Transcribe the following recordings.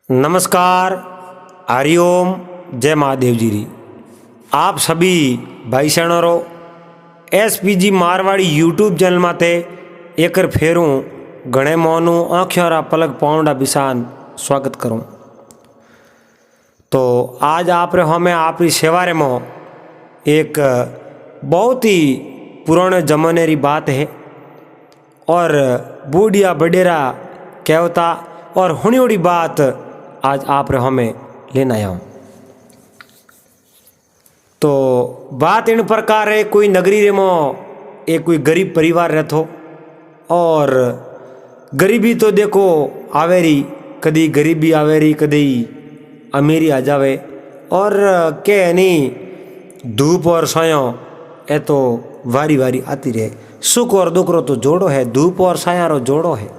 नमस्कार, हरिओम, जय महादेव जी री। आप सभी भाई सैनों SPG मारवाड़ी यूट्यूब चैनल माते एकर फेरूँ घणे मोनू आँखियों पलक पाउंडा बिसान स्वागत करूँ। तो आज आप रे हमें आपरी सेवारे में एक बहुत ही पुराने जमाने री बात है और बूढ़िया बडेरा कहता और हुनी उड़ी बात आज आप रे हमें लेना आया हूँ। तो बात इन प्रकार है, कोई नगरी रे में एक कोई गरीब परिवार रहतो और गरीबी तो देखो आवेरी, कदी गरीबी आवेरी कदी अमीरी आ जावे और के नहीं धूप और सायों ए तो वारी वारी आती रहे। सुख और दुख रो तो जोड़ो है, धूप और साया रो जोड़ो है।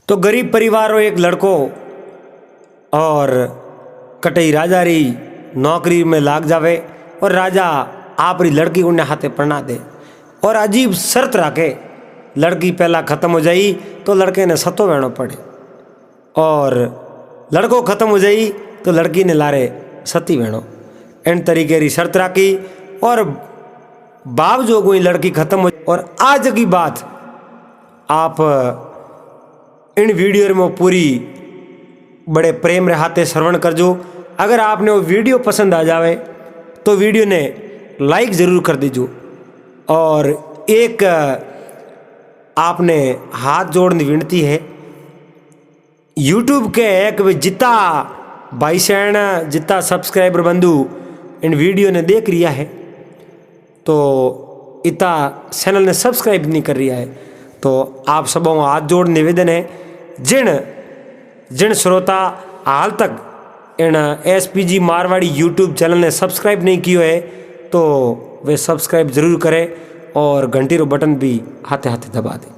तो गरीब परिवार रो एक लड़को और कटई राजा री नौकरी में लाग जावे और राजा आप री लड़की उन्हें हाथे पढ़ना दे और अजीब शर्त रखे, लड़की पहला ख़त्म हो जाई तो लड़के ने सतो बहनो पड़े और लड़को ख़त्म हो जाई तो लड़की ने लारे सती बहनो। इन तरीके री शर्त रखी और बाप जो कोई लड़की ख़त्म हो। और आज की बात आप इन वीडियो में पूरी बड़े प्रेम रे हाथे श्रवण करजो। अगर आपने वो वीडियो पसंद आ जावे तो वीडियो ने लाइक ज़रूर कर दीजो और एक आपने हाथ जोड़ने विनती है, यूट्यूब के एक जितना भाई सैन जितना सब्सक्राइबर बंधु इन वीडियो ने देख रिया है तो इतना चैनल ने सब्सक्राइब नहीं कर रिया है। तो आप सबों हाथ जोड़ निवेदन है, जिन श्रोता हाल तक इन SPG मारवाड़ी यूट्यूब चैनल ने सब्सक्राइब नहीं किया है तो वे सब्सक्राइब ज़रूर करें और घंटी रो बटन भी हाथे हाथे दबा दें।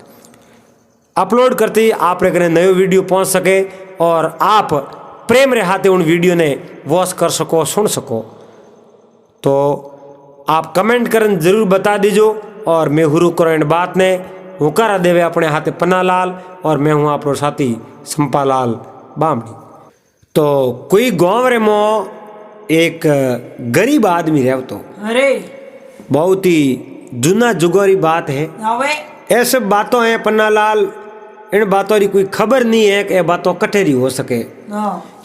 अपलोड करते ही आप रे कने नयो वीडियो पहुंच सके और आप प्रेम रे हाथे उन वीडियो ने वॉच कर सको, सुन सको। तो आप कमेंट करन ज़रूर बता दीजो और मैं हुरू करो इन बात ने हुकारा देवे अपने हाथे पन्नालाल और मैं हूँ आप साथी संपालाल बामणी। तो कोई गाँव रे मो एक गरीब आदमी रह तो, अरे बहुत ही जूना जुगोरी बात है। ऐसे बातों हैं पन्नालाल, इन बातों की कोई खबर नहीं है कि ये बातों कठेरी हो सके।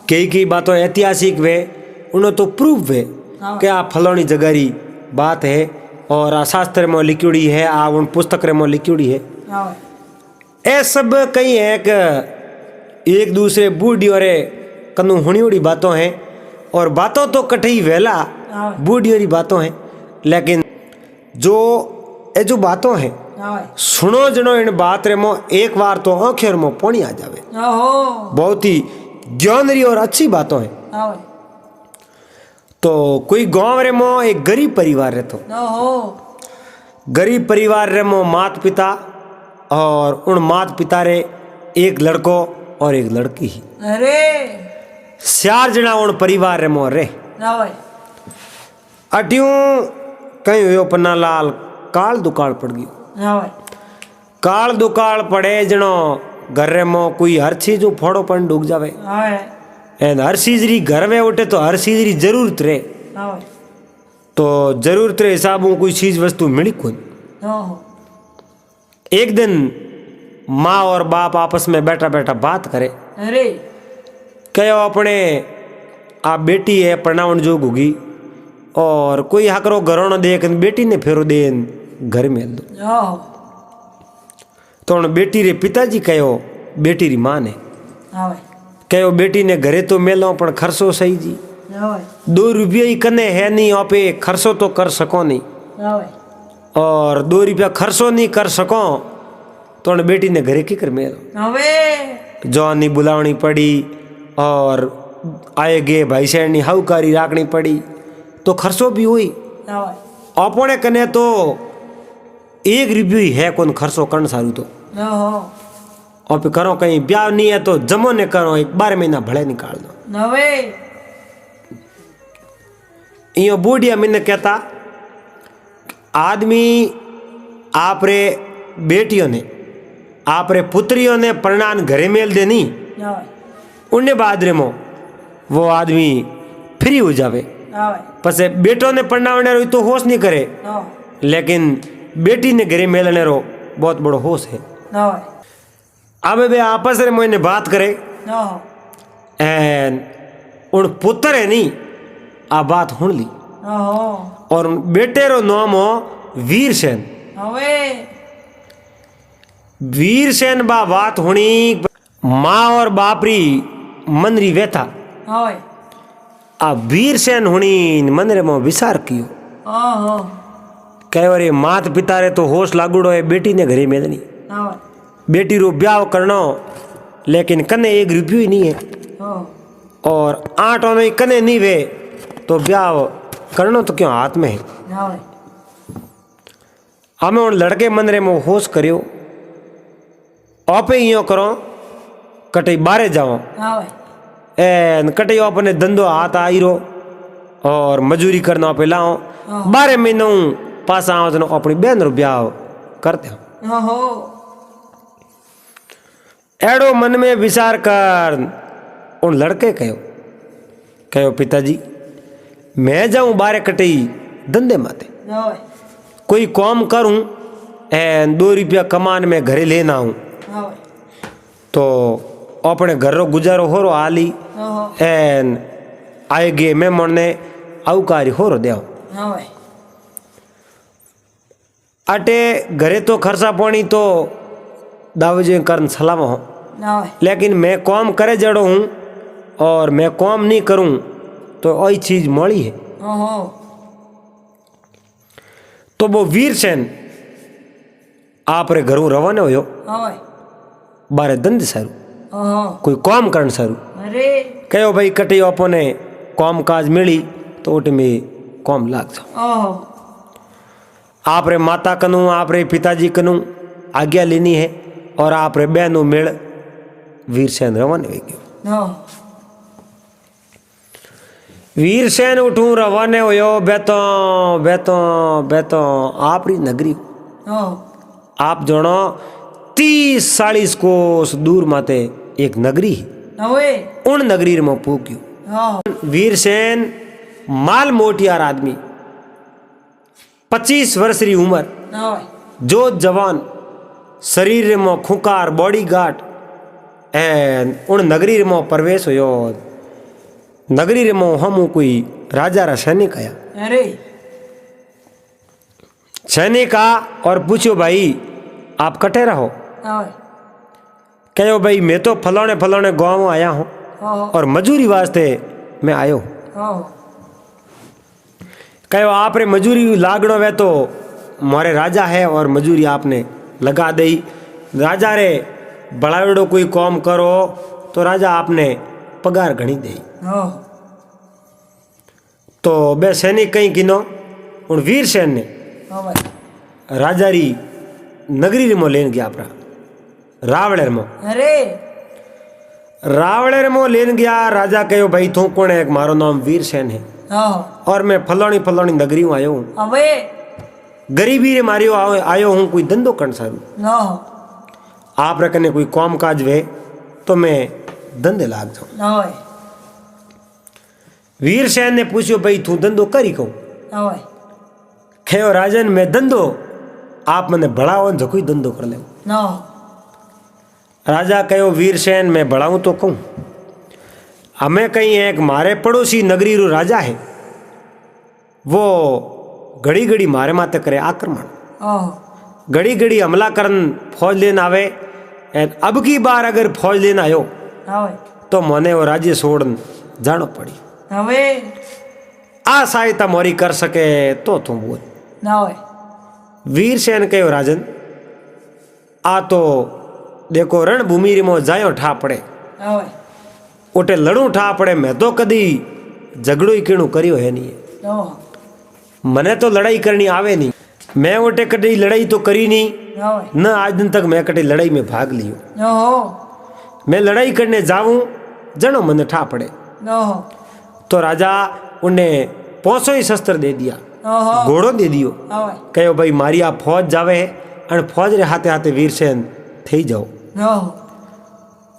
कई बातों ऐतिहासिक वे उन्हें तो प्रूफ वे कि आ फलानी जगह री बात है और आ शास्त्र में लिखी है, आ उन पुस्तक में लिखी है। ये सब कई है कि एक दूसरे बूढ़ी और कनु हुणी उड़ी बातों हैं और बातों तो कठई वेला बूढ़ी और बातों हैं, लेकिन जो बातों हैं सुनो जनो इन बात रे मो एक बार तो आँखें में पानी आ जावे। बहुत ही ज्ञानरी और अच्छी बातों हैं। तो कोई गांव रे मो एक गरीब परिवार रहतो, गरीब परिवार रे मो माता पिता और उन माता पिता रे एक लड़को और एक लड़की ही। अरे 4 जना उन परिवार रे मो रे। अट्यूं कहीं हुयो पन्नालाल काल दुकाल पड़ गयो। काल दुकाल पड़े जनो घर रे मो कोई हर चीज फोड़ो पन डूब जावे एंड हर चीज री घर में उठे तो हर चीज री जरूरत रे। तो जरूरत रे हिसाब कोई चीज वस्तु मिली कौन। एक दिन माँ और बाप आपस में बैठा बैठा बात करे, अरे कहो अपने आप बेटी है प्रणावन जो होगी और कोई हकरो घरों देख बेटी ने फेरो दे घर में दो। तो बेटी रे पिताजी कहो बेटी री माँ ने कहो बेटी ने घरे तो मेलो पर खर्चो सही जी 2 रुपया ही कने है नहीं, आप खर्चो तो कर सको नहीं और 2 रुपया खर्चो नहीं कर सको तो बेटी ने घरे की कर मेलो जवानी बुलावनी पड़ी और आए गे भाई सैन हाउकारी राखनी पड़ी तो खर्चो भी हुई। अपने कने तो 1 रुपया ही है कौन खर्चो करना सारू तो और करो कहीं ब्याह नहीं है तो जमो ने करो 12 महीना भले निकाल दो। यो बूढ़िया मैंने कहता आदमी आप रे बेटियों ने आप रे पुत्रियों ने प्रणान घरे मेल देनी उन्हें बाद रे मो वो आदमी फ्री हो जावे। पसे बेटो ने पढ़नावने रो तो होश नहीं करे, लेकिन बेटी ने घरे मेलने रो बहुत बड़ो होश है। अब वे आपस रे मोने बात करे एन उन पुत्र है नहीं आ बात हुन ली और बेटे रो नाम हो वीरसेन। वीरसेन बा बात हुनी माँ और बापरी मनरी व्यथा आ वीरसेन हुनी मन रे मो विचार कियो कहे रे मात पिता रे तो होश लागुड़ो है बेटी ने घरे मेलनी, बेटी रो ब्याह करनो लेकिन कने एक रुपयो ही नहीं है और 8 आने कने नहीं वे तो ब्याह करनो तो क्यों हाथ में है। हमें उन लड़के मन रे मो होश करियो आपे यो करो कटे बारे जाओ एन कटे अपने धंधो हाथ आई रो और मजूरी करना पे लाओ 12 महीनों पास आओ तो अपनी बहन रो ब्याह करते हो। एड़ो मन में विचार कर उन लड़के कहो पिताजी मैं जाऊं बारे कटई धंधे माते कोई काम करूं एन 2 रुपया कमान में घरे लेना हूं तो अपने घर रो गुजारो हो रो आली एन आएगे मैं मन अवकारी हो रो देव अटे घरे तो खर्चा पानी तो दावजे करन सलाम हो, लेकिन मैं काम करे जड़ो हूँ और मैं काम नहीं करूँ तो वही चीज मड़ी है। तो वो वीरसेन आप रे घरों रवाना हो बारे धंधे सारू कोई काम करन सारू कहो भाई कटे अपने काम काज मिली तो ओटे में काम लाग जाओ। आप रे माता कनु आप रे पिताजी कनु आज्ञा लेनी है और आप रे बहनों मेल वीरसेन रवाना हो गयो। वीरसेन उठू रवाने होयो बेतो बेतो बेतो आप री नगरी आप जणो 30-40 कोस दूर माते एक नगरी उन नगरी में पूग्यो। वीरसेन माल मोटियार आदमी 25 वर्ष री उम्र जो जवान शरीर में खुकार बॉडी गार्ड एन उन नगरी में प्रवेश होयो। नगरी में हम कोई राजा रा सैनिक आया सैनिक आ और पूछो भाई आप कटे रहो कहो भाई मैं तो फलाने फलाने गांव आया हूँ और मजूरी वास्ते मैं आयो। कहो आप रे मजूरी लागणो वे तो मारे राजा है और मजूरी आपने लगा दई। राजा रे बड़ावड़ो कोई काम करो तो राजा आपने पगार घणी दे। तो बे सैनिक कहीं किनो उन वीरसेन ने राजा री नगरी में लेन गया अपना रावणेर में। रावणेर में लेन गया। राजा कहो भाई तू कौन है? मारो नाम वीरसेन है और मैं फलानी फलानी नगरी में आयो हूँ, गरीबी रे मारियो आयो हूँ, कोई धंधो कर सारू आप रखने कोई काम काज वे तो मैं धंधे लाग जाऊं। वीरसेन ने पूछो भाई तू धंधो करी कहूं? खेयो राजन मैं धंधो आप मने बढ़ाओ जो कोई धंधो कर ले। राजा कहो वीरसेन मैं बढ़ाऊं तो कहूं हमें कहीं एक मारे पड़ोसी नगरी रो राजा है वो घड़ी घड़ी मारे माते करे आक्रमण, घड़ी घड़ी हमला करन फौज लेन आवे। अब की बार अगर फौज लेन आयो तो मने वो राज्य छोड़न जानो पड़ी। आ सहायता मोरी कर सके तो तू बोल। वीरसेन कहो राजन आ तो देखो रणभूमि रे मो जायो ठा पड़े ओटे लड़ू ठा पड़े। मैं तो कदी झगड़ो ही केणु करियो है नहीं, मने तो लड़ाई करनी आवे नहीं। मैं ओटे कदी लड़ाई तो करी नहीं न आज दिन तक मैं कदी लड़ाई में भाग लियो। मैं लड़ाई करने जाऊं जनो मने ठा पड़े। तो राजा उन्हें 500 ही शस्त्र दे दिया, घोड़ो दे दियो। कहो भाई मारी आप फौज जावे है और फौज रे हाथे हाथे वीरसेन थी जाओ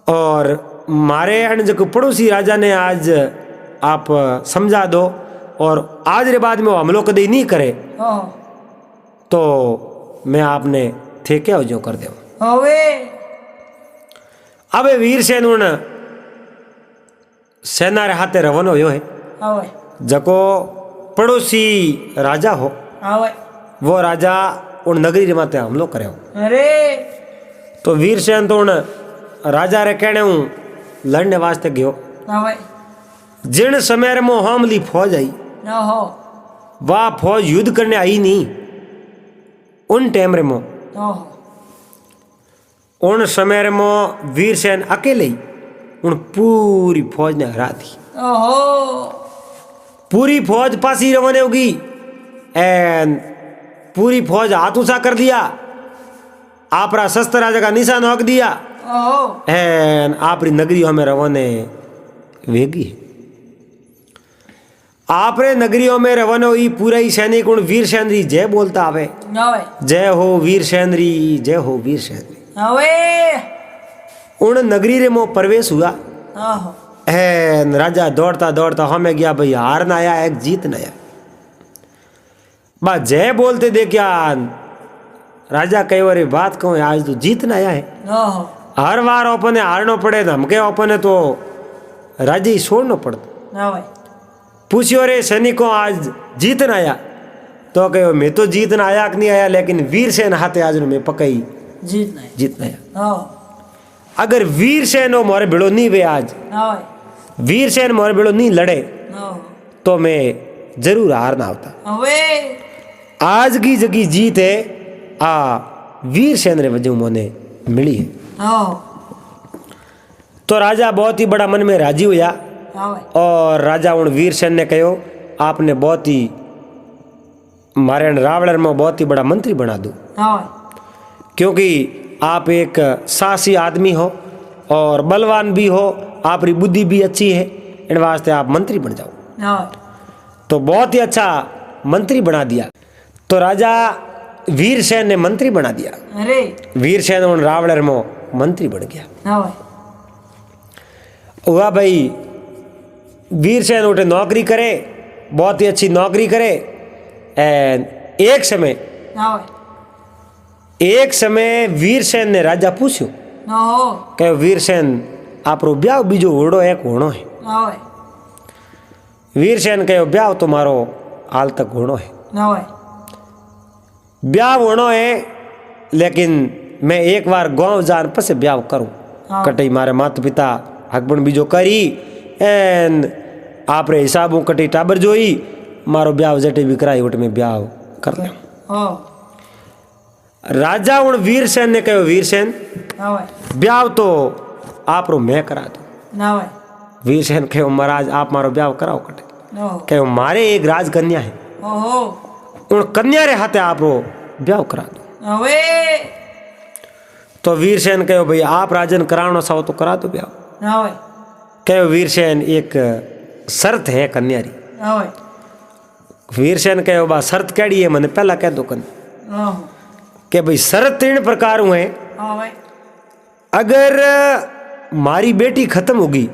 और मारे अन जो पड़ोसी राजा ने आज आप समझा दो और आज रे बाद में वो हमलो कभी नहीं करे तो मैं आपने थे क्या हो जो कर दे। अबे वीरसेन उन सेना रे हाथे रवाना हो है जको पड़ोसी राजा हो वो राजा उन नगरी रे माते हमलो करे। अरे तो वीरसेन तो उन राजा रे कहने हूँ लड़ने वास्ते गयो। जिन समय में हमली फौज आई वाह फौज युद्ध करने आई नहीं उन टाइम रे मो उन समय में वीरसेन अकेले ही उन पूरी फौज ने हरा दी। पूरी फौज पासी रवाने होगी एन पूरी फौज हाथ ऊंचा कर दिया आपरा शस्त्र राजा का निशान होक दिया एन आपरी नगरियों में रवाने वेगी। आपरे नगरियों में रवाना हुई पूरा ही सैनिक उन वीरसेन री जय बोलता आवे जय हो वीरसेन री जय हो वीरसेन री। उन नगरी रे मो प्रवेश हुआ एन राजा दौड़ता दौड़ता हमें गया भाई हार ना आया एक जीत ना आया बा जय बोलते देखिया राजा कई बार बात कहूँ आज तो जीत ना आया है हर बार अपने हारना पड़े धमके अपने तो राजा ही छोड़ना पड़ता। पूछियो रे सैनिकों आज जीत ना आया तो कहो मैं तो जीत ना आया कि नहीं आया लेकिन वीरसेन हाथे आज में पकई जीत ना आया। अगर वीरसेन मोरे बेड़ो नहीं वे आज वीरसेन मोरे बेड़ो नहीं लड़े तो मैं जरूर हार ना होता। आज की जगी जीत है आ वीरसेन रे वजह मोने मिली है। तो राजा बहुत ही बड़ा मन में राजी हुआ और राजा उन वीरसेन ने कहो आपने बहुत ही मारे रावण में बहुत ही बड़ा मंत्री बना दूं क्योंकि आप एक साहसी आदमी हो और बलवान भी हो आपकी बुद्धि भी अच्छी है इन वास्ते आप मंत्री बन जाओ। तो बहुत ही अच्छा मंत्री बना दिया। तो राजा वीरसेन ने मंत्री बना दिया। अरे वीरसेन उन रावण में मंत्री बन गया। हुआ भाई वीरसेन उठे नौकरी करे बहुत ही अच्छी नौकरी करे एंड एक समय वीरसेन ने राजा पूछ्यो कहे वीरसेन आप रो ब्याह बीजो होड़ो एक होनो है। वीरसेन कहो ब्याह तो मारो हाल तक होनो है ब्याह होनो है लेकिन मैं एक बार गाँव जान पसे ब्याह करूं कटई मारे माता पिता हकबन बीजो करी एन आप रे हिसाबों कटी टाबर जोई मारो ब्याह जटे भी कराई उठ में ब्याह कर ले। राजा उन वीरसेन ने कहो वीरसेन ब्याह तो आप रो मैं करा दूं। वीरसेन कहो महाराज आप मारो ब्याह कराओ कटे कहो मारे एक राजकन्या है उन कन्या रे हाथे आप रो ब्याह करा दो। तो वीरसेन कहो भाई आप राजन कराना चाहो तो करा दो ब्याह। कहो वीरसेन एक शर्त है कन्या री। वीरसेन कहो बा शर्त केड़ी है मैंने पहला कह दो कन के भाई शर्त 3 प्रकार हुए अगर मारी बेटी खत्म होगी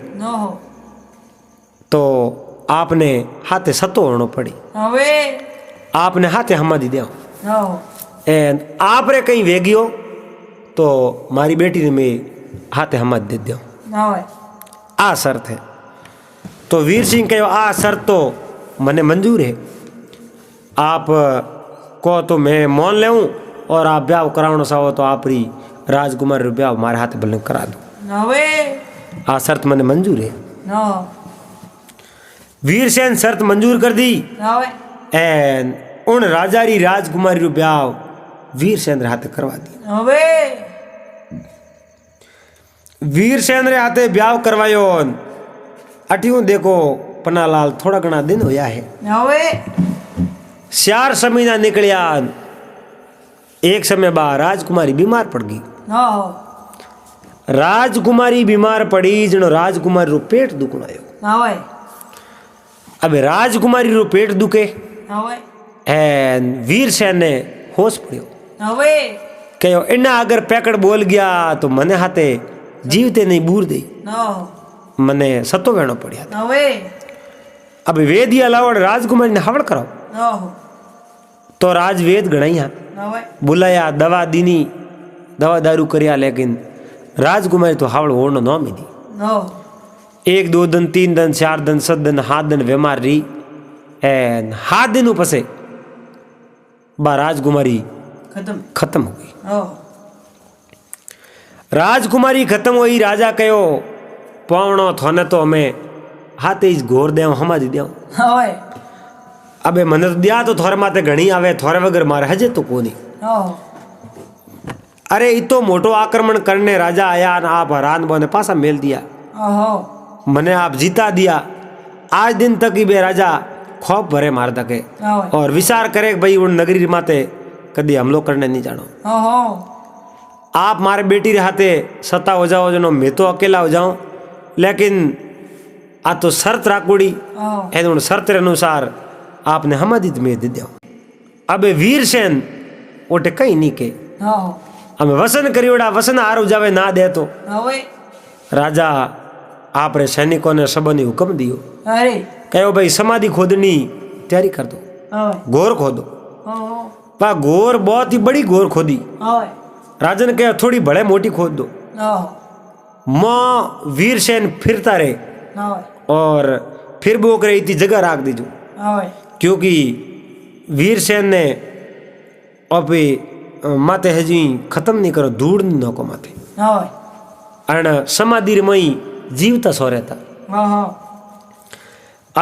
तो आपने हाथे सतो होना पड़ी आपने हाथे हमा दी दिया एंड आप रे कहीं वेगियो तो मारी बेटी ने मैं हाथे हमा दे दिया आ शर्त है। तो वीर सिंह कहो आ शर्त तो मने मंजूर है आप को तो मैं मान ले और आप ब्याह कराना चाहो तो आप री राजकुमार रो ब्याह हमारे हाथ बल्ले करा दो आ शर्त मने मंजूर है। वीरसेन शर्त मंजूर कर दी एंड उन राजा री राजकुमारी रो ब्याह वीरसेन रे हाथे करवा दी। वीरसेन रे हाथे ब्याह करवायो अठियों देखो पन्नालाल थोड़ा घना दिन होया है 4 महीना निकलिया एक समय बाद राजकुमारी बीमार पड़ गई। राजकुमारी बीमार पड़ी जनो राजकुमारी रो पेट दुखण आयो। अब राजकुमारी रो पेट दुखे एंड वीरसेन ने होश पड़ियो कहो इन्ना अगर पैकड़ बोल गया तो मने हाथे જીવતે નહીં બૂર દઈ ઓહો મને સતો વેણો પડ્યા હવે अब वेदिया लावड़ राजकुमारी ने हवड़ कराओ ઓહો तो राजवेद गणाइया હવે बुलाया दवा दीनी दवा दारू करिया लेकिन राजकुमारी तो हावड़ ओढ़ न मिली ઓહો 1 2 दिन 3 दिन 4 दिन 7 दिन 7 दिन बीमार रही एन 7 दिन पसे बा राजकुमारी खत्म हो गई ઓહો राजकुमारी खत्म हुई राजा कहो पवणो थोने तो हमें हाथे ही घोर देव हमारी देव હવે अबे मन तो दिया तो थोड़े माते घणी आवे थोड़े वगर मारे हजे तो कोनी ઓહો अरे इतो मोटो आक्रमण करने राजा आया और आप हरान बोने पासा मेल दिया ઓહો मने आप जीता दिया आज दिन तक ही बे राजा खौफ भरे मार तके હવે और विचार करे कि भाई उन नगरी माते कदी हमलो करने नहीं जानो ઓહો आप मारे बेटी रे हाथे सत्ता हो जाओ जनो मैं तो अकेला हो जाऊं लेकिन आ तो शर्त राखोड़ी ઓહો एन उन शर्त रे अनुसार आपने हमादित में दे दिया अबे वीरसेन ओटे कहीं नहीं के ઓહો हमें वसन करियोड़ा वसन हार जावे ना दे तो હવે राजा आप रे सैनिकों ने सबने हुक्म दियो અરે कहो भाई समाधि खोदनी तैयारी कर दो હવે घोर खोदो ઓહો पा घोर बहुत ही बड़ी घोर खोदी હવે राजन कहे थोड़ी भले मोटी खोद दो ઓહો माँ वीरसेन फिरता रहे હવે और फिर बोक रही थी जगह राख दीजो હવે क्योंकि वीरसेन ने अभी माते हजी खत्म नहीं करो धूड़ नहीं नौको माथे હવે अण समाधि मई जीवता सो रहता ઓહો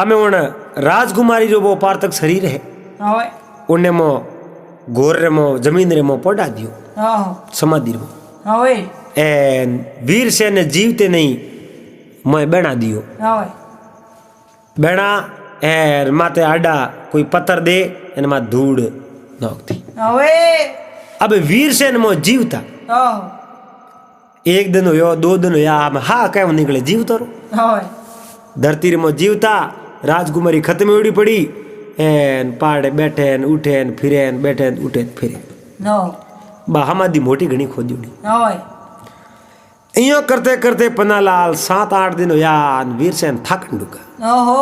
आमे उन राजकुमारी जो वो पार्थक शरीर है હવે उन्हें मो घोर रे मो जमीन रे मो पड़ा दियो ઓહો समाधि में હવે एन वीरसेन ने जीवते नहीं मैं बेना दियो હવે बेना एर माते आडा कोई पत्थर दे एन मा धूड़ नोकती હવે अब वीरसेन मो जीवता ઓહો 1 दिन हो 2 दिन हो हम हा केम निकले जीवतो रो હવે धरती रे मो जीवता राजकुमारी खत्म उड़ी पड़ी एन पाड़े बैठे उठे फिरे बैठे उठे फिरे નો बा हमारी मोटी घनी खोदी उड़ी હવે इयो करते करते पन्नालाल 7-8 दिन होया वीरसेन थकन डुका ઓહો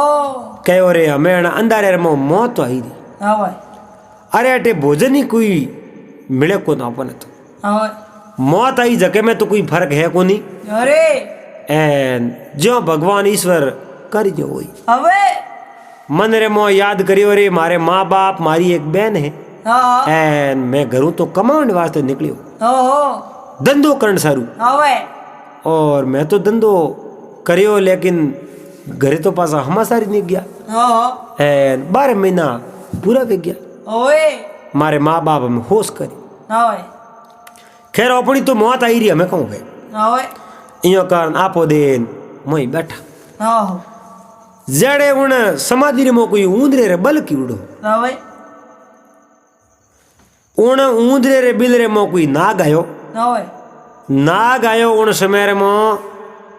कहो रे हमें अंधारे रे मो मौत आई री હવે अरे अटे भोजन ही कोई मिले को ना अपने तो હવે मौत आई जगह में तो कोई फर्क है को नहीं અરે एन जो भगवान ईश्वर कर जो हुई હવે मन रे मो याद करियो रे मारे माँ बाप मारी एक बहन है હા एन मैं घरों तो कमाने वास्ते निकलियो ઓહો धंधो करण सारू હવે और मैं तो धंधो करियो लेकिन घरे तो पासा हमासारी नहीं गया ઓહો एन 12 महीना पूरा भी गया હવે मारे माँ बाप हमें होश करी હવે खैर अपनी तो मौत आई रही हमें कहूँ गए હવે इो कारण आपो देन मोई बैठा ઓહો जड़े उन समाधि रे मो कोई ऊंदरे रे बल की उड़ो હવે उन ऊंदरे रे बिल रे मो कोई नाग आयो હવે नाग आयो उन समय रे मो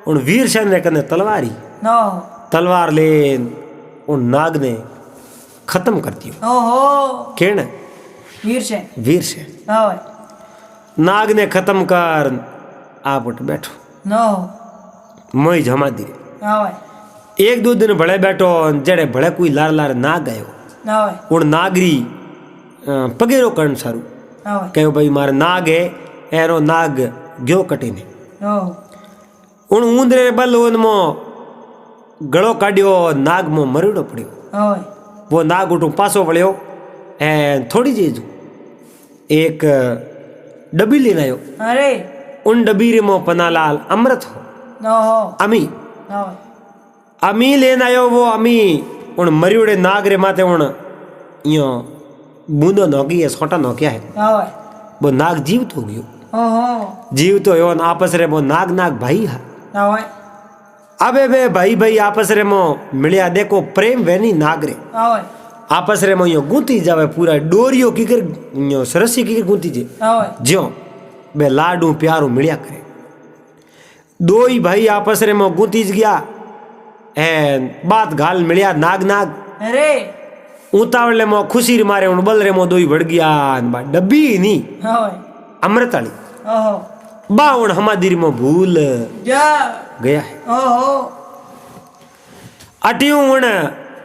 उन वीरसेन रे कने तलवारी ઓહો तलवार लेन उन नाग ने खत्म कर दियो ઓહો केण વીરસેન वीरसेन હવે नाग ने खत्म कर आप उठ बैठो નો मोई जमा दी હવે 1-2 दिन भले बैठो जड़े भले कोई लार लार नाग आयो હવે उन नागरी पगेरो करण सारू હવે कहो भाई मारे नाग है एरो नाग गयो कटीने ઓહો उन ऊंदरे रे बल उनमो गळो काढ्यो नाग मो मरीडो पड्यो હવે वो नाग उठू पासो वळ्यो एन थोड़ी जेजू एक डब्बी लेने आयो અરે उन डब्बी रे मो पन्नालाल अमृत हो ઓહો अमी હવે अमी लेने आयो वो अमी उन मरीड़े नाग रे माथे उन यो बूंदो नोकी है छोटा नोकिया है હવે वो नाग जीवित हो गयो ઓહો जीवित हो आपस रे वो नाग नाग भाई है હવે अबे वे भाई भाई आपस रे मो मिलिया देखो प्रेम वेनी नाग रे હવે आपस रे मो यो गूंथी जावे पूरा डोरियो की कर यो सरसी की कर गूंथी जे હવે ज्यो बे लाडू प्यारू मिलिया करे दो ही भाई आपस रे मो गूंथी ज गया एन बात गाल मिलिया नाग नाग અરે उतावले मो खुशी रे मारे उन बल रे मो दो ही बढ़ गया बा डब्बी नी હવે अमृत वाली ઓહો बावण हमादिरी में भूल जा गया है। ओहो अटियों उन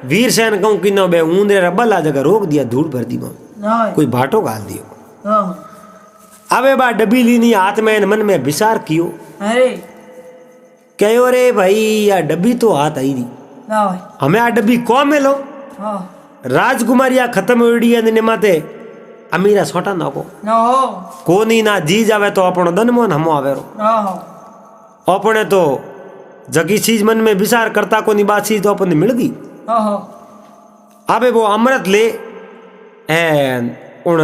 वीरसेन कहूं कि नो बे ऊंदरे रबला जगह रोक दिया, धूल भर दी मां, नाय कोई भाटो गाल दियो। ओहो अबे बा डबी लीनी हाथ में मन में विचार कियो, अरे कहो रे भाई या डब्बी तो हाथ आई दी, नाय हमें आ डब्बी को मिलो। हाँ राजकुमारिया खत्म होड़ी है माते अमीरा छोटा ना को ना हो कोनी ना जी जावे तो अपनो दनमोन हमो आवेरो, ना हो अपने तो जगी चीज मन में विचार करता कोनी बात चीज तो अपन मिल गई। ओहो अबे वो अमृत ले एन उन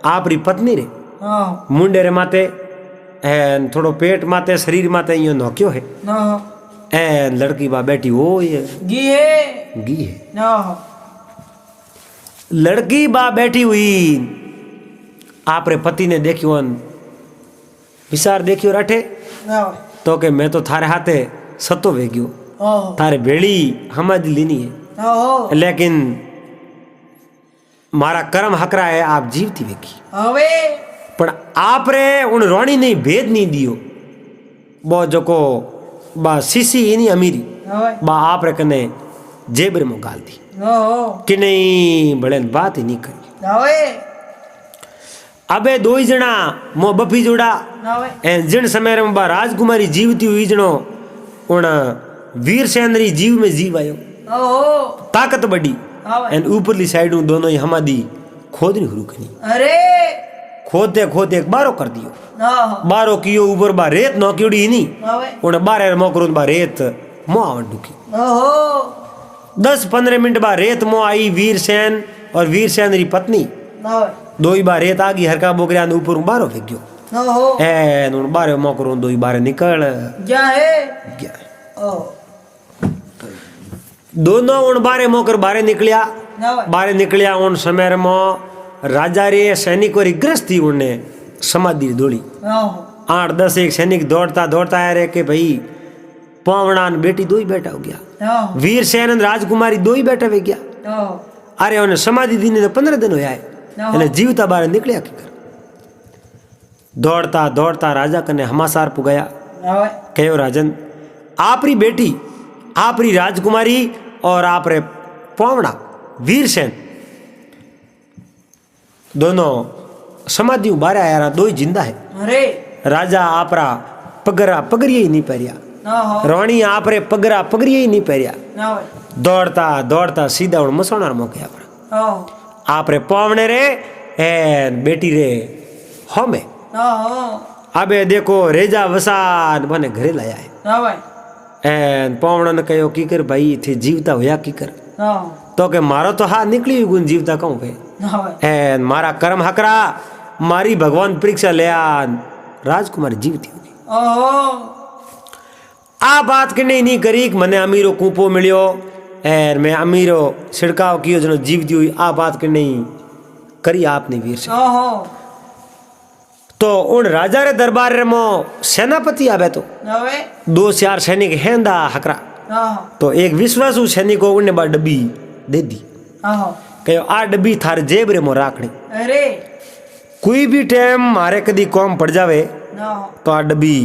आपरी पत्नी रे हाँ मुंडे रे माते एन थोड़ो पेट माते शरीर माते यो नोक्यो है ना हो एन लड़की बा बेटी हो ये गी है गी है। ना हो लड़की बा बैठी हुई आपरे पति ने देखियो विचार देखियो रठे ना हो तो के मैं तो थारे हाथे सतो वेग्यो, ओहो थारे भेड़ी हमारी लीनी है, ना हो लेकिन मारा कर्म हकरा है आप जीवती वेगी। हवे पण आप रे उन रोणी ने भेद नहीं दियो, बो जको बा सीसी इनी अमीरी हवे बा आप रे कने जेबर में गाल दी ना हो कि नहीं बड़े बात ही नहीं करी। हवे अबे दो ही जना मो बफी जोड़ा ना हवे एन जिन समय रे बा राजकुमारी जीवती हुई जनो उन वीरसेन री जीव में जीव आयो, ओहो ताकत बड़ी हवे एन ऊपरली साइड दोनों ही हमारी खोदनी शुरू करी। अरे खोदते खोदते एक बारो कर दियो, ना हो बारो कियो ऊपर बा रेत नौक्योड़ी नहीं हवे उन बारे मोकरो बा रेत मो आवट दुखी। ओहो 10-15 मिनट बा रेत मो आई वीरसेन और वीरसेन री पत्नी ना हवे दो ही बार रेत आ गई हरका बोकरिया ने ऊपर बारो फेंक गयो ना हो एन उन बारे मोकरो दो ही बारे निकल जा है गया। ओ दोनों उन बारे मोकर बारे निकलिया, ना हवे बारे निकलिया उन समय मो राजा रे सैनिकों री ग्रस्ती उन्ने समाधि दौड़ी। ना हो 8-10 एक सैनिक दौड़ता दौड़ता आया रे के भाई पावणान बेटी दो ही बैठा हो गया, ना हो वीरसेन राजकुमारी दो ही बैठा हो गया। ना हो अरे उन्हें समाधि दी ने तो 15 दिन होया है हाँ। एने जीवता बारे निकलिया की कर दौड़ता दौड़ता राजा कने हमासार पुगाया, ना हवे कहो राजन आपरी बेटी आपरी राजकुमारी और आप रे पावड़ा वीरसेन दोनों समाधि बारे आया दो ही जिंदा है। अरे राजा आपरा पगरा पगरिया ही नहीं परिया, ना हो रानी आप रे पगरा पगरिया ही नहीं परिया। ना हवे दौड़ता दौड़ता सीधा उन मसोनार मोके ओहो आप रे पावने रे एन बेटी रे होमे ना हो अबे देखो रेजा वसान बने घरे लाया है ना हवे एन पावण ने कहो की कर भाई थे जीवता होया की कर ना हो तो के मारो तो हाथ निकली हुई गुण जीवता कहूँ के ना हवे एन मारा कर्म हकरा मारी भगवान परीक्षा ले आन राजकुमारी जीवती होगी। ओहो आ बात के नहीं करी कि मने अमीरो कूपो मिलियो एर मैं अमीरो छिड़काव कियो जनो जीवती हुई, आ बात के नहीं करी आपने वीर से। ओहो तो उन राजा रे दरबार रे मो सेनापति आवे तो ना हवे 2-4 सैनिक हेंदा हकरा ना हो तो एक विश्वासु सैनिक को उन्हें बा डब्बी दे दी, ओहो कहो आ डब्बी थार जेब रे मो राखणी, अरे कोई भी टाइम मारे कदी कौम पड़ जावे ना हो तो आ डब्बी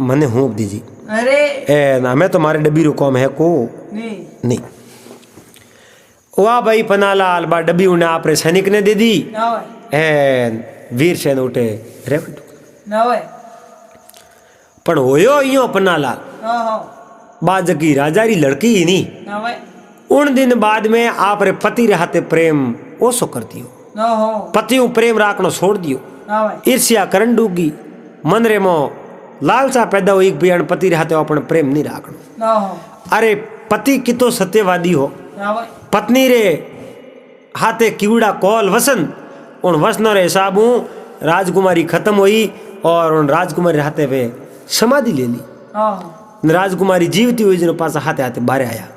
मने होंप दीजिए। अरे ए ना मैं तुम्हारे डब्बी रो कौम है को नहीं नहीं। वाह भाई पनालाल बा डब्बी उन्हें आप रे सैनिक ने दे दी ना हवे एन वीर सेन उठे रेवट ना हवे पण होयो इयो पनालाल ओहो बाज की राजा री लड़की ही नहीं ना हवे उन दिन बाद में आप रे पति रे हाथे प्रेम ओसो कर दियो, ना हो पतियों प्रेम राखनो छोड़ दियो, ना हवे ईर्ष्या करन डूगी मन रे मो लालसा पैदा हुई कि पति रे हाथे अपन प्रेम नहीं राखनो। ना हो अरे पति कितो सत्यवादी हो, ना हवे पत्नी रे हाथे किवड़ा कौल वसन उन वसनों रे हिसाब राजकुमारी खत्म हुई और उन राजकुमारी हाथे वे समाधि ले ली। ओहो राजकुमारी जीवती हुई जिन पास हाथे हाथे बारे आया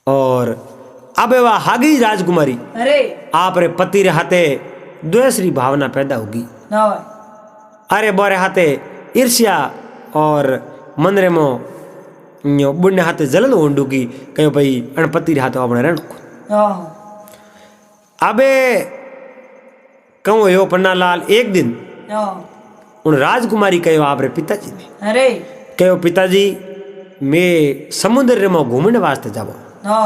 और अब वह हागी राजकुमारी अरे आप रे पति रे हाथे द्वेषरी भावना पैदा होगी। ना हवे अरे बोरे हाथे ईर्ष्या और मन रे मो बुढ़ने हाथे जलन होंडूगी कहो भाई अणपति रे हाथे अपने रण ओहो अबे कहूँ यो पन्ना लाल एक दिन ओहो उन राजकुमारी कहो आप रे पिताजी ने अरे कहो पिताजी मैं समुद्र में घूमने वास्ते जावा नो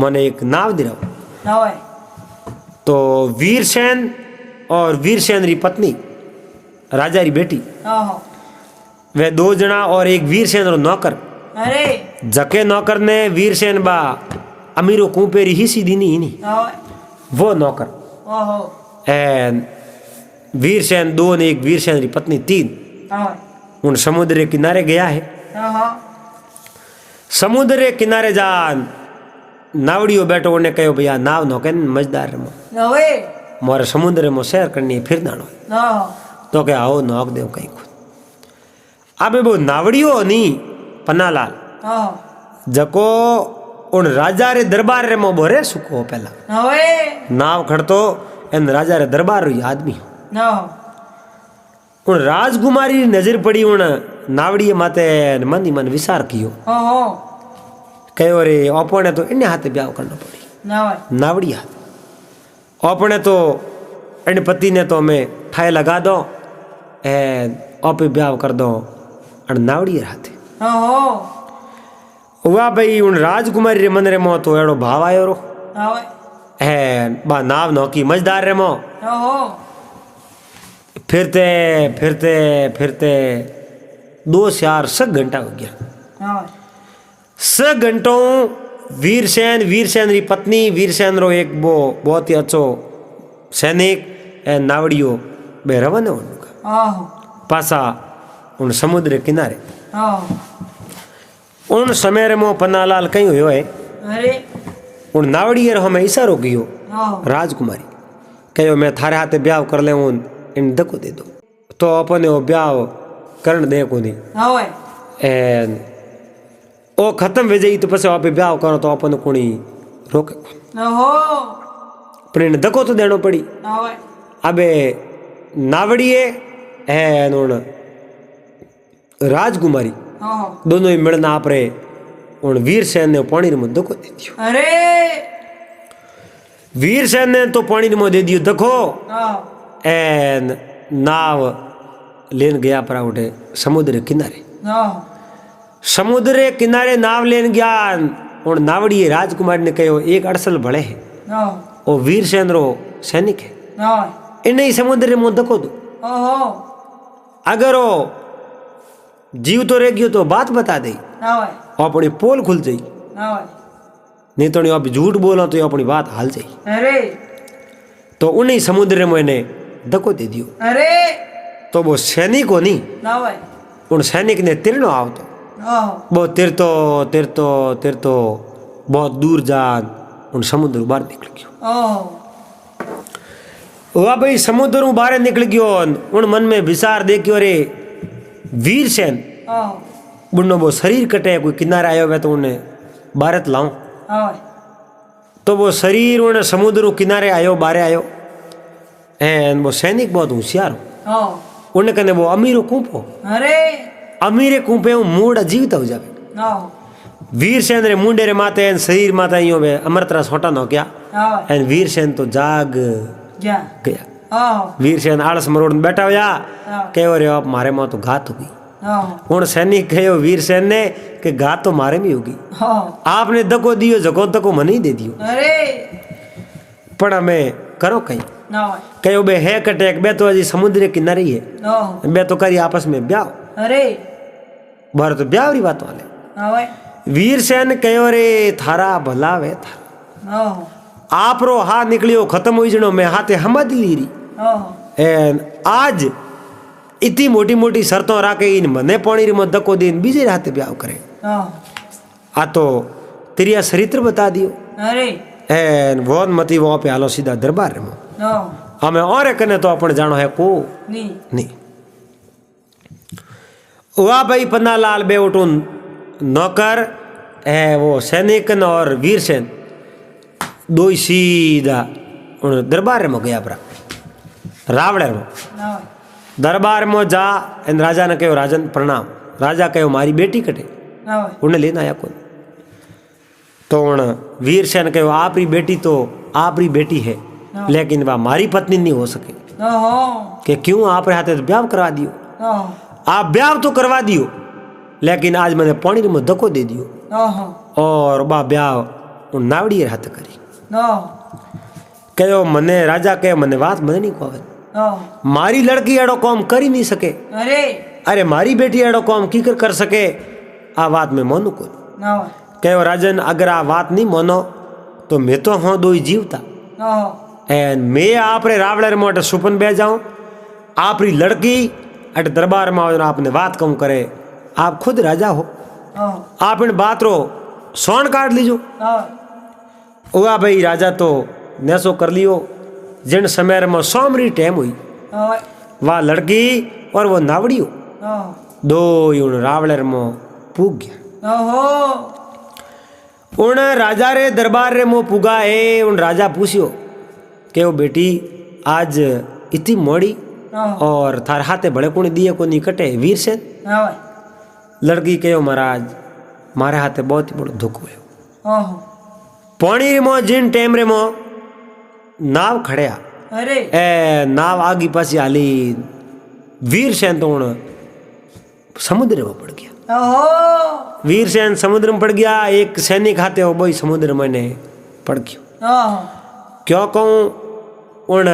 मने एक नाव दिलाओ ना होए तो वीरसेन और वीरसेन री पत्नी राजा री बेटी ओहो वे दो जना और एक वीरसेन रो नौकर अरे जके नौकर ने वीरसेन बा अमीरो कुंपेरी ही सीधी नहीं ना होए वो नौकर ओहो एंड वीरसेन दो ने एक वीरसेन री पत्नी तीन ना होए उन समुद्र के किनारे गया है ओहो समुद्र के किनारे जान नावड़ियो बैठो उन्हें कहो भैया नाव नौके मजदार रमो ना होए मोरे समुद्र में सैर करनी है फिर दानो ना तो क्या आओ नौक दे कहीं खुद अबे वो नावड़ियो नहीं पन्नालाल ओहो जको उन राजा रे दरबार रे मो बोरे सुको पहला ना होए नाव खड़तो एन राजा रे दरबार रो आदमी ना उन राजकुमारी री नजर पड़ी उन नावड़िए माते मन ही मन विचार कियो ओहो कहो रे अपने तो इन्हें हाथे ब्याह करना पड़ी ना होए नावड़ी हाथ अपने तो इन पति ने तो हमें ठाए लगा दो आप ब्याह कर दो और नावड़ी हाथे ओहो हुआ भाई उन राजकुमारी रे मन रे मो तो एड़ो भाव आयो रो ना होए बा नाव नौकी मजदार रे मो ओहो फिरते फिरते फिरते 2-4 घंटा हो गया ना होए 6 घंटों वीरसेन वीरसेन री पत्नी वीरसेन रो एक वो बहुत ही अच्छो सैनिक ए नावड़ियो बे रवाना होने ओहो पासा उन समुद्र किनारे ओहो उन समय रे मो पन्नालाल कहीं हुयो है अरे उन नावड़िये हमें इशारो कियो ओहो राजकुमारी कहो मैं थारे हाथे ब्याह कर ले उन इन धक्को दे दो तो अपने वो ब्याह करण दे को नहीं ना होए एन ओ खत्म हो जाई तो पछे आप ब्याह करो तो अपन कोणी रोके ओहो पर इन धक्को तो देनो पड़ी ना होए अबे नावड़िए एन उन राजकुमारी ओहो दोनों ही मिलना आप रे उन वीरसेन ने पानी में धक्को दे दियो अरे वीरसेन ने तो पानी में दे दियो धक्को ओहो एन नाव लेन गया पर उठे समुद्र किनारे ओहो समुद्र के किनारे नाव लेन गया और नावड़ी राजकुमारी ने कहो एक अड़सल भले है ओहो ओ वीरसेन रो सैनिक है ना होए इन्हें ही समुद्र में धक्को दो ओहो अगर वो जीव तो रह गयो तो बात बता दे ना होए और अपनी पोल खुल जाई ना होए नहीं तो नहीं आप झूठ बोलो तो ये अपनी बात हाल जाई अरे तो उन्हें समुद्र में इन्हें धक्को दे दियो अरे तो वो सैनिक हो नहीं ना होए उन सैनिक ने तिरनो आओ तो ओहो वो तिरतो तिरतो तिरतो बहुत दूर जान उन समुद्र बाहर निकल गयो ओहो वाह भाई समुद्र बाहर निकल गयो उन मन में विचार देखियो रे वीरसेन ओहो बुढ़ो वो शरीर कटे कोई किनारे आयो वे तो उन्हें भारत लाऊं ओए तो वो शरीर उन्हें समुद्र किनारे आयो बाहर आयो एंड वो सैनिक बहुत होशियार हो ओहो उन्हें कहने वो अमीरो कूपो अरे अमीरे कूपे मूड जीवित हो जावे ओहो वीरसेन रे मुंडे रे माते एन शरीर माता यो वे अमरतरा सोटा नो क्या ओए एन वीरसेन तो जाग जा गया ओहो वीरसेन आलस मरोड़ में बैठा हुआ कहो रे आप मारे मां तो घात होगी ओहो उन सैनिक कहो वीरसेन ने कि घात तो मारे में होगी ओहो आपने धक्को दियो जको तको मन ही दे दियो अरे पण हमें करो कहीं ना होए कहो बे है कटेक बे तो अजी समुद्र किनारे ही है ओहो बे तो करी आपस में ब्याह अरे बार तो ब्याह री बात वाले ना होए वीरसेन कहो रे थारा भला वे थारा ओहो आप रो हाथ निकलियो खत्म हो जनो मैं हाथे हमादी लीरी ओहो एन आज इतनी मोटी मोटी शर्तों राके इन मने पानी रे मत को दिन बीजे हाथे ब्याह करे ओहो आ तो तेरिया चरित्र बता दियो अरे एन वोन मती वो पे आलो सीधा दरबार में ओहो हमें और कने तो अपन जानो है को नी नहीं वाह भाई पन्नालाल बे उठून नौकर है वो सैनिकन और वीरसेन दो ही सीधा उन दरबार में गया परा रावण में ना होए दरबार में जा इन राजा ने कहो राजन प्रणाम राजा कहो मारी बेटी कटे ना होए उन्हें लेना आया कौन तो उन वीरसेन कहो आप री बेटी तो आप री बेटी है लेकिन वह मारी पत्नी नहीं हो सके ओहो कि क्यों आप रे हाथे तो ब्याह करवा दियो, ओहो आप ब्याह तो करवा दियो लेकिन आज मैंने पानी में धक्को दे दियो ओहो और बा ब्याह उन नावड़ी हाथ करी। ओहो कहो मने राजा कहे मने बात मने नहीं कहवे, ओहो मारी लड़की एड़ो काम कर ही नहीं सके, अरे अरे मारी बेटी एड़ो काम की कर सके, आ बात में मोनू को ओहो कहो राजन अगर आ बात नहीं मोनो तो मैं तो हाँ दो ही जीवता ओहो एन मैं आप रे रावड़े मोटे सुपन बह जाऊं, आप री लड़की अट दरबार में आओ आपने बात कम करे, आप खुद राजा हो, ओहो आप इन बात रो सोन काट लीजो। ओहो हुआ भाई राजा तो नैसो कर लियो, जिन समय में सोमरी टाइम हुई ओहो वह लड़की और वो नावड़ी हो ओहो दो उन रावड़े में पूग गया। ओहो उन राजा रे दरबार रे मो पुगा है, उन राजा पूछियो कि वो बेटी आज इतनी मोड़ी ओहो और थार हाथे बड़े कुणी दिए को नहीं कटे वीर सेन। ओहो लड़की कहो महाराज मारे हाथे बहुत ही बड़ो दुख हुयो, ओहो पानी मो जिन टाइम रे मो नाव खड़िया अरे ए नाव आगी पासी हाली वीर सेन तो उन समुद्र में पड़ गया। ओहो वीर सेन समुद्र में पड़ गया, एक सैनिक हाथे हो बोई समुद्र में ने पड़ गयो। ओहो क्यों कहूँ उन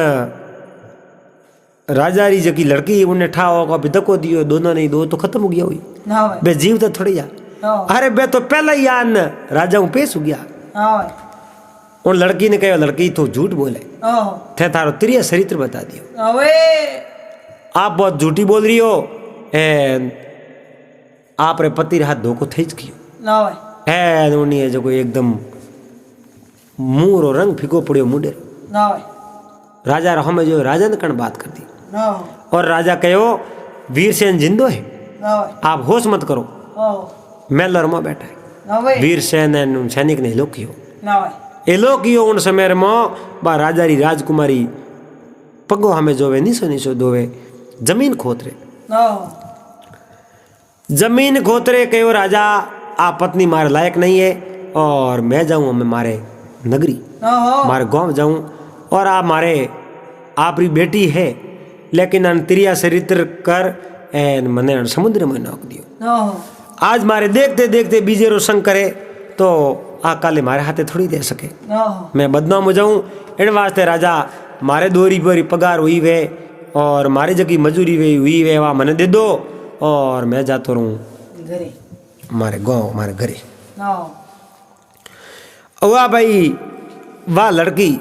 राजा री जकी लड़की उन्हें ठाओ को अभी धक्को दियो, दोनों नहीं दो तो खत्म हो गया हुई, ओहो बे जीव तो थोड़ी जा, ओहो अरे बे तो पहले ही आन राजा हूँ पेश हो गया। ओहो उन लड़की ने कहा लड़की तू झूठ बोले, ओहो थे थारो त्रिय चरित्र बता दियो, ओए आप बहुत झूठी बोल रही हो, एन आप रे पति रे हाथ धोको थे गयो, ओए एन उन्हीं जो एकदम मुंह रो रंग फीको पड़ियो मुंडे। ओए राजा रो हमें जो राजा ने कण बात कर दी ओहो और राजा कहो वीरसेन जिंदो है, ओए आप होश मत करो, ओहो मेलर में बैठा है। ओए वीरसेन ने उन सैनिक ने लोकियो ओए एलोकियो उन समय में बा राजा री राजकुमारी पगो हमें जोवे नीसो नीसो दोवे जमीन खोतरे, ओहो जमीन खोतरे कहो राजा आप पत्नी मारे लायक नहीं है और मैं जाऊं मैं मारे नगरी ओहो मारे गांव जाऊं और आप मारे आप री बेटी है लेकिन अंतरिया चरित्र कर एन मने समुद्र में नोक दियो। ओहो आज मारे देखते देखते बीजे रो संग करे तो आ काले मारे हाथे थोड़ी दे सके, ओहो मैं बदनाम हो जाऊं, इन वास्ते राजा मारे दोरी बोरी पगार हुई वे और मारे जगी मजूरी वे हुई वे वहाँ मने दे दो और मैं जातो रहूं घरे मारे गाँव मारे घरे। ओहो वाह भाई वाह लड़की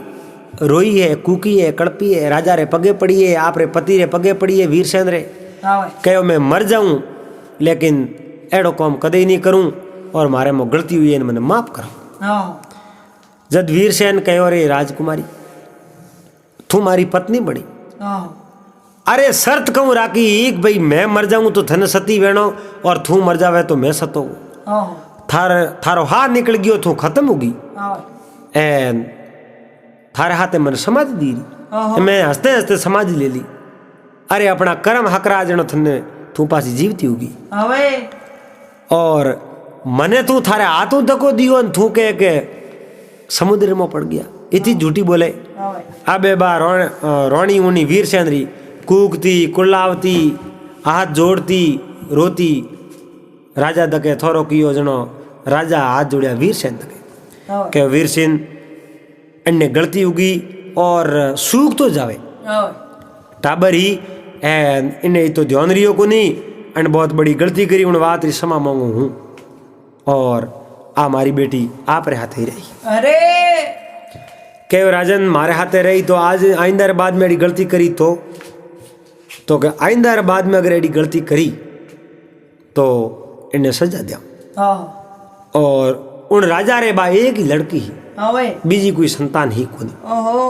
रोई है कूकी है कड़पी है, राजा रे पगे पड़ी है, आप रे पति रे पगे पड़ी है वीरसेन रे, ओए कहो मैं मर जाऊं लेकिन एड़ो काम कदे ही नहीं करूं और मारे में गलती हुई है मैंने माफ करो। ओहो जद वीरसेन कहो रे राजकुमारी तू मारी पत्नी बड़ी, ओहो अरे शर्त कहूँ राखी एक भाई मैं मर जाऊं तो थने सती वेणो और तू मर जावे तो मैं सतो, ओहो थारो हाथ निकल गयो तू खत्म होगी ओए एन थारे हाथे मैंने समाधि दी ओहो मैं हंसते हंसते समाधि ले ली, अरे अपना कर्म हकरा जनो थने तू पासी जीवती होगी ओए और मने तू थारे हाथों धक्को दियो न तू के समुद्र में पड़ गया, इतनी झूठी बोले। ओए अबे बा रोणी उनी वीरसेन री कूकती कुल्लावती हाथ जोड़ती रोती, राजा दके थोरो कियो जनो राजा हाथ जोड़िया वीरसेन दके ओए के वीरसेन अन्य गलती उगी और सूख तो जावे ओए टाबर ही एन इन्हें तो ध्यान रियो को नहीं अन बहुत बड़ी गलती करी उन बात री क्षमा मांगू हूँ और आ मारी बेटी आप रे हाथे ही रही। अरे के राजन मारे हाथे रही तो आज आइंदा बाद में एडी गलती करी तो के आइंदा बाद में अगर एडी गलती करी तो इन्हें सजा दिया। ओहो और उन राजा रे बा एक ही लड़की ही ओए बीजी कोई संतान ही कोनी। ओहो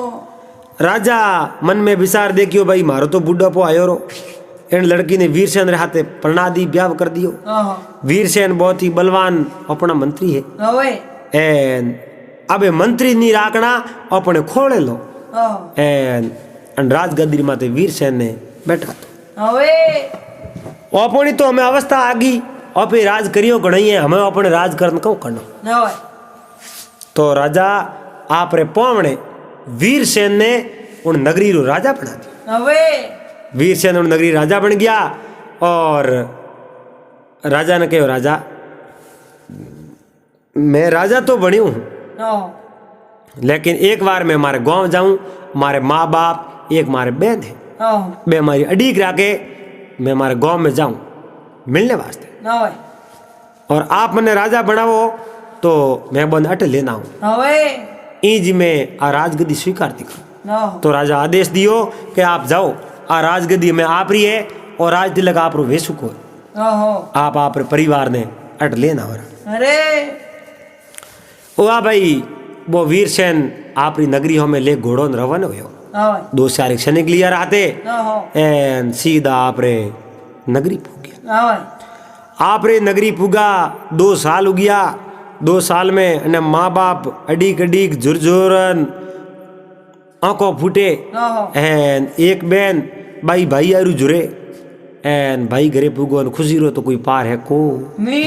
राजा मन में विचार देखियो भाई मारो तो बुढ़ा पो आयो रो, इन लड़की ने वीरसेन रे हाथे प्रणा दी ब्याह कर दियो। ओहो वीरसेन बहुत ही बलवान अपना मंत्री है ओए एन अबे मंत्री नहीं राखना अपने खोले लो ओहो एन राजगद्दी माते वीरसेन ने बैठा तो ओए अपनी तो हमें अवस्था आ गई अपने राज करियो गणई है हमें अपने राज करन क्यों करना। ओए तो राजा आप रे पावणे वीरसेन ने उन नगरी रो राजा बना दिया। હવે वीरसेन उन नगरी राजा बन गया और राजा ने कहो राजा मैं राजा तो बनी हूँ આહો लेकिन एक बार मैं मारे गांव जाऊं मारे माँ बाप एक मारे बहन है આહો बे मारी अडीक राके मैं मारे गांव में जाऊं मिलने वास्ते હવે और आप मने राजा बनावो तो मैं बन अट लेना हूँ હવે ईज में आ राजगद्दी स्वीकारती करूं આહો तो राजा आदेश दियो कि आप जाओ आ राजगद्दी में आप रही है और राज तिलक आप रो वेसुको है। આહો आप परिवार ने अट लेना हो रहा અરે वाह भाई वो वीरसेन आपरी नगरी में ले घोड़ो न रवन हो હવે 2 4 सैनिक लिया रहते આહો एन सीधा आपरे नगरी पूग गया હવે आपरे नगरी पूगा 2 साल हो गया 2 साल में अने माँ बाप अडीक अडीक झुरझुरन आंखों फूटे આહો एन एक बहन भाई भाई आरू जुरे एन भाई घरे पूगो न खुशी रो तो कोई पार है को મી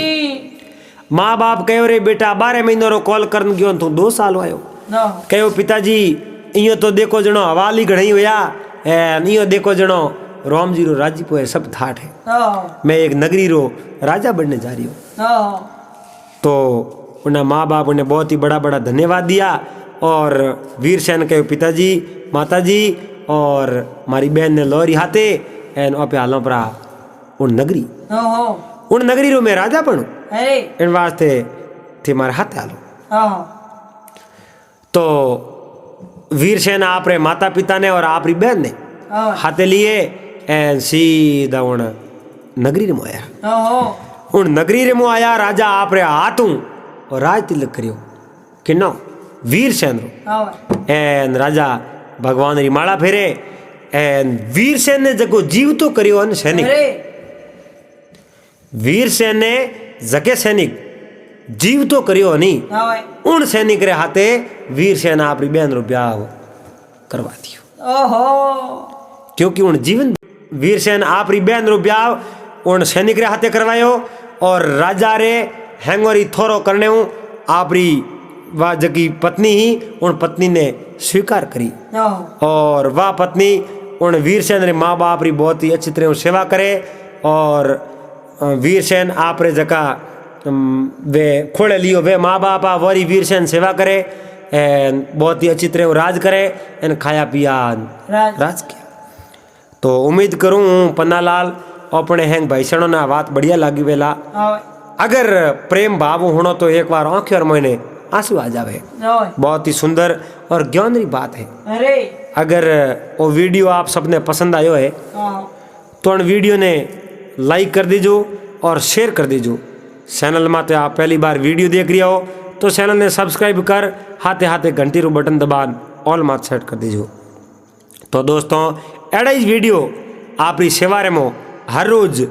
माँ बाप कहो रे बेटा 12 महीना रो कॉल करन गयो तो 2 साल आयो આહો कहो पिताजी इयो तो देखो जणो हवाली घणी होया एन इयो देखो जणो राम जी रो राजी पोए सब ठाठ है આહો मैं एक नगरी रो राजा बनने जा रही हूँ આહો तो उन्हें माँ बाप उन्हें बहुत ही बड़ा बड़ा धन्यवाद दिया और वीरसेन कहो पिताजी माताजी और मारी बहन ने लोरी हाथे एन ओपे हालो परा उन नगरी આહો उन नगरी रो मैं राजा बनू અરે इन वास्ते थी मारे हाथे हालो આહો तो वीरसेन आपरे माता पिता ने और आपरी बहन ने આહો हाथे लिए एन सीधा उन नगरी रे आया આહો उन नगरी रे आया राजा आपरे हाथों और राज तिलक करियो किनो वीरसेन रो હવે एन राजा भगवान री माला फेरे एन वीरसेन ने जगो जीव तो करियो अन सैनिक અરે वीरसेन ने जगे सैनिक जीव तो करियो नहीं હવે उन सैनिक रे हाथे वीरसेन आपरी बहन रो ब्याह करवा दियो ઓહો क्योंकि उन जीवन वीरसेन आपरी बहन रो ब्याह उन सैनिक रे हाथे करवायो और राजा रे हैंगोरी थोरो करने हूँ आपरी वह जगी पत्नी ही उन पत्नी ने स्वीकार करी આહો और वह पत्नी उन वीरसेन रे माँ बाप री बहुत ही अच्छी तरह सेवा करे और वीरसेन आप रे जका वे खोले लियो वे माँ बाप आ वरी वीरसेन सेवा करे एन बहुत ही अच्छी तरह राज करे एन खाया पिया રાજ राज किया तो उम्मीद करूँ पन्नालाल अपने हैंग भाईसणों ने बात बढ़िया लगी वेला હવે अगर प्रेम भाव होना तो एक बार आंखें और महीने आंसू आ जावे હવે बहुत ही सुंदर और ज्ञानरी बात है અરે अगर वो वीडियो आप सबने पसंद आयो है આહો तो उन वीडियो ने लाइक कर दीजो और शेयर कर दीजो चैनल में तो आप पहली बार वीडियो देख रही हो तो चैनल ने सब्सक्राइब कर हाथे हाथे घंटी रो बटन दबान ऑल मात सेट कर दीजो तो दोस्तों एड़ा ही वीडियो आपरी सेवा में हर रोज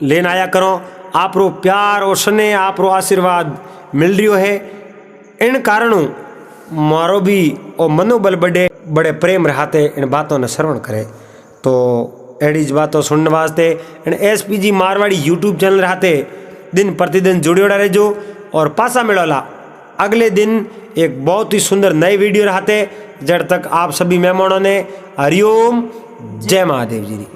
लेन आया करो आप रो प्यार और स्नेह आप रो आशीर्वाद मिल रही है इन कारणों मारो भी और मनोबल बड़े बड़े प्रेम रहते इन बातों ने श्रवण करे तो एड़ी ज बातों सुनने वास्ते इन SPG मारवाड़ी यूट्यूब चैनल रहते दिन प्रतिदिन जुड़ियोड़ा रहो और पासा मिलोला अगले दिन एक बहुत ही सुंदर नए वीडियो रहते जब तक आप सभी मेहमानों ने हरिओम जय महादेव जी।